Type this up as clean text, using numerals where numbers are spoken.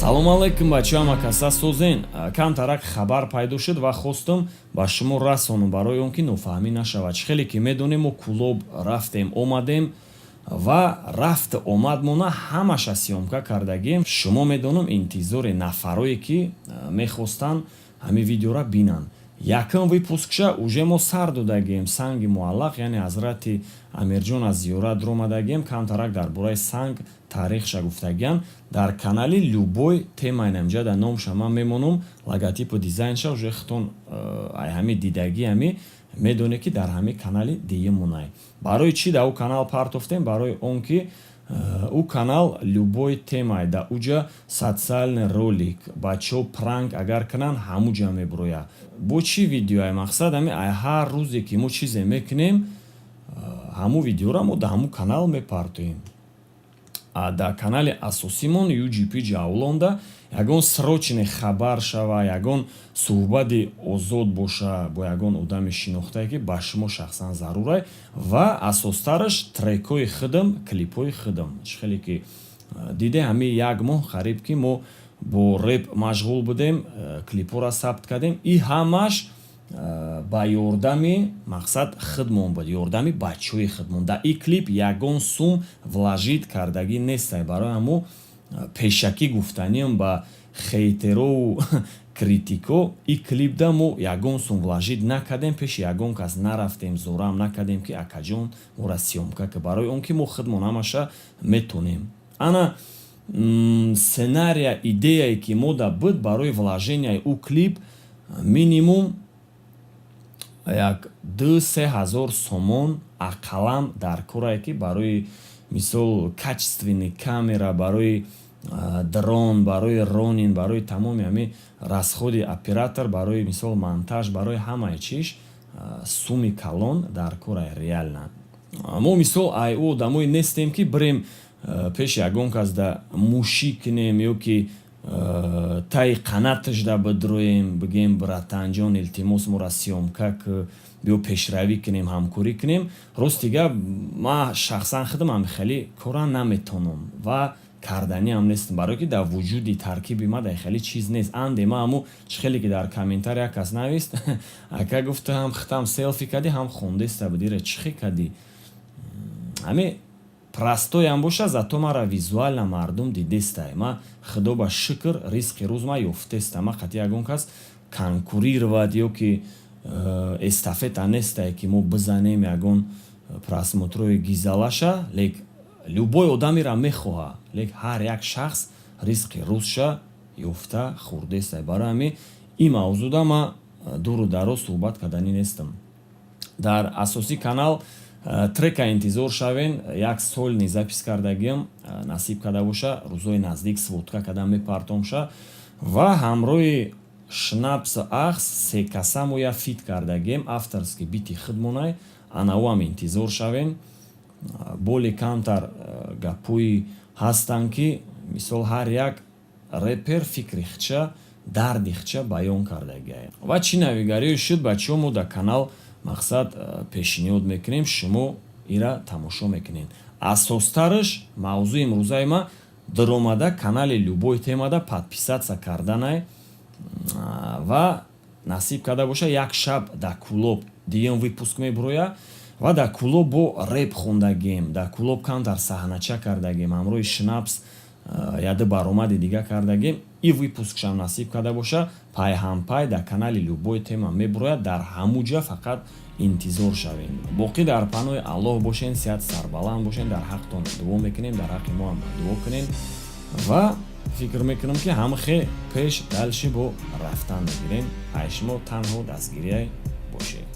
салом алайкум бачаҳама каса созен камтарак хабар пайдо шуд ва хостам ба шумо расонам барои он ки нофаҳмӣ нашавад. Хеле ки медонем мо клуб рафтем омадем ва рафт омадмона ҳамаша сёмка кардагем. Шумо медонам интизори нафарое ки мехостанд ҳамин видеора бинанд. Якум выпускша уже мо сар додагем санги муаллақ, яъне ҳазрати Амирҷон аз зиёрат ромадагем. Камтарак дар бораи санг таърихша гуфтагиам. Дар канали любой темаи намҷада номша ман мемонам, логотипу дизайнша уже хитон ай ҳами дидагӣ ҳами медоне ки дар ҳами канали диюмунай. Барои чӣ да ӯ канал партофтем? Барои он ки ӯ канал любой темае да уҷа социальный ролик, бачаҳо пранк агар кунанд ҳамуҷа мебурояд. Бо чӣ видеоае? Мақсад ҳами ҳар рӯзе ки мо чизе мекунем ҳамун видеора мо да ҳамун канал мепартоем. Дар канали асосимон UGP ҷавлонда ягон срочне хабар шава, ягон суҳбати озод боша бо ягон одами шинохтае ки ба шумо шахсан зарурай ва асостараш трекҳои худам, клипҳои худам. Хеле ки диде ҳамин як моҳ қариб ки мо бо реп машғул будем, клипҳоро сабт кардем. И ҳамаш ба ёрдами мақсад худмон буд, ёрдами бачаҳои худмон. Дар и клип ягон сум влажид кардагӣ нестай. Барои ҳамун пешакӣ гуфтаниам ба хейтерову критико, и клипда мо ягон сум влажид накардем, пеши ягон кас нарафтем, зорам накардем ки акаҷон мора сёмка ки барои он ки мо худмон ҳамаша метонем. Ана сценария, идеяе ки мода буд барои влаженияи ӯ клип минимум як 2-3 ҳазор сомон ақаллан дар корае ки барои мисол качественни камера, барои дрон, барои ронин, барои тамоми ҳами расходи оператор, барои мисол монтаж, барои ҳамаи чиш суми калон дар корае реална. Мо мисол ай ӯ одамое нестем ки бирем пеши ягон кас да мушӣ кунем ё ки таи қанаташда бидроем, бигем братанҷон илтимос мора сёмка ки биё пешравӣ кунем, ҳамкорӣ кунем. Рости гап ман шахсан худам хеле кора наметонам ва карданиам нестам, барое ки дар вуҷуди таркиби ман дар хеле чиз нест. Анде ман ҳамун хеле ки дар комментария як кас навист ака гуфта ҳам хитам селфи кади, ҳам хондеста будира чихе кади. ҳаме простоям боша, зато мара визуална мардум дидестай. Ма худо ба шукр ризқи рӯз ма ёфтестам. Ма қати ягон кас конкурировад ё ки эстафета нестай ки мо бизанем ягон просмотрои гизалаша. Лек любой одамеро мехоҳад, лек ҳар як шахс ризқи рӯзша ёфта хӯрдестай. Барои ҳамин ин мавзӯда ма дуру дароз суҳбат кардани нестам. Дар асоси канал трека интизор шавен. Як солни запис кардагиам, насиб карда боша, рӯзои наздик сводка карда мепартомша ва ҳамроҳи шнапс ахс се каса мо я фит кардагием, авторски бити худмонай. Ана ӯам интизор шавен. Боли камтар гапҳои ҳастанд ки мисол ҳар як репер фикри хича, дарди хича баён кардагиае. Ва чӣ навигарие шуд бачаҳо мо дар канал мақсад пешниҳод мекунем, шумо ира тамошо мекунед. Асостараш мавзӯи имрӯзаи ма диромада канали любой темада подписатсия карданай ва насиб карда боша як шаб дар клуб диюм выпуск мебурояд ва дар клуб бо реп хондагем, дар клуб камтар саҳнача кардагем, ҳамроҳи шнапс яду баромади дига кардагем. И выпускшам насиб карда боша, пайҳампай дар канали любой тема мебурояд. Дар ҳамуҷа фақат интизор шавем. Боқӣ дар паноҳи Аллоҳ бошен, сиҳат сарбаланд бошен. Дар ҳақтон дуо мекунем, дар ҳаққи мо ҳам дуо кунем ва фикр мекунам ки ҳамахе пеш далши бо рафтан мегирем. Ай шумо танҳо дастгирия бошед.